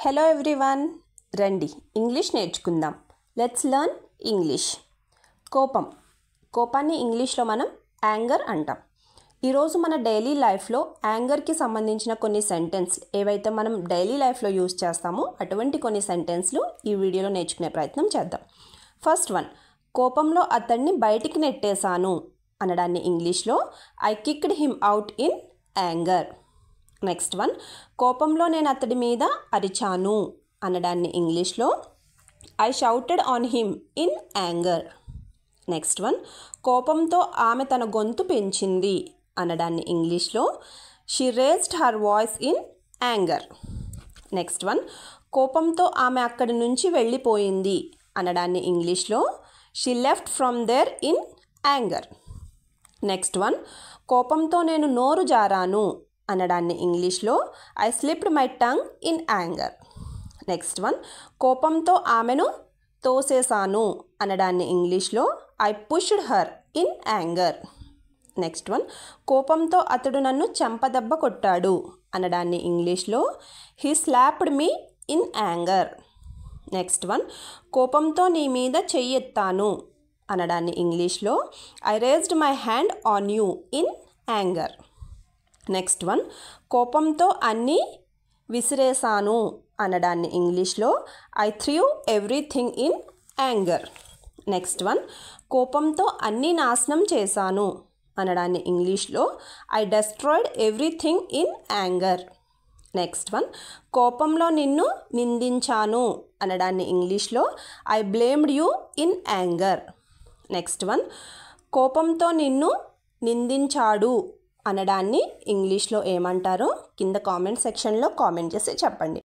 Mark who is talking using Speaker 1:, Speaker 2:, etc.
Speaker 1: Hello everyone, రండి English నేర్చుకుందాం. Let's learn English. కోపాన్ని ఇంగ్లీష్లో మనం యాంగర్ అంటాం. ఈరోజు మన డైలీ లైఫ్లో యాంగర్కి సంబంధించిన కొన్ని సెంటెన్స్ ఏవైతే మనం డైలీ లైఫ్లో యూజ్ చేస్తామో అటువంటి కొన్ని సెంటెన్స్లు ఈ వీడియోలో నేర్చుకునే ప్రయత్నం చేద్దాం. ఫస్ట్ వన్, కోపంలో అతన్ని బయటికి నెట్టేశాను అనడాన్ని ఇంగ్లీష్లో I kicked him out in anger. Next one, కోపంలో నేను అతడి మీద అరిచాను అనడాన్ని ఇంగ్లీష్లో I shouted on him in anger. Next one, కోపంతో ఆమె తన గొంతు పెంచింది అనడాన్ని ఇంగ్లీష్లో she raised her voice in anger. Next one, కోపంతో ఆమె అక్కడి నుంచి వెళ్ళిపోయింది అనడాన్ని ఇంగ్లీష్లో she left from there in anger. Next one, కోపంతో నేను నోరు జారాను అనడాన్ని ఇంగ్లీష్లో I slipped my tongue in anger. Next one, కోపంతో ఆమెను తోసేశాను అనడాన్ని ఇంగ్లీష్లో I pushed her in anger. Next one, కోపంతో అతడు నన్ను చెంపదెబ్బ కొట్టాడు అనడాన్ని ఇంగ్లీష్లో he slapped me in anger. Next one, కోపంతో నీ మీద చెయ్యెత్తాను అనడాన్ని ఇంగ్లీష్లో I raised my hand on you in anger. Next one, కోపంతో అన్నీ విసిరేసాను అనడాన్ని ఇంగ్లీష్లో I through everything in anger. Next one, కోపంతో అన్నీ నాశనం చేశాను అనడాన్ని ఇంగ్లీష్లో I destroyed everything in anger. Next one, కోపంలో నిన్ను నిందించాను అనడాన్ని ఇంగ్లీష్లో I blamed you in anger. Next one, కోపంతో నిన్ను నిందించాడు అనడాన్ని ఇంగ్లీష్లో ఏమంటారో కింద కామెంట్ సెక్షన్లో కామెంట్ చేసి చెప్పండి.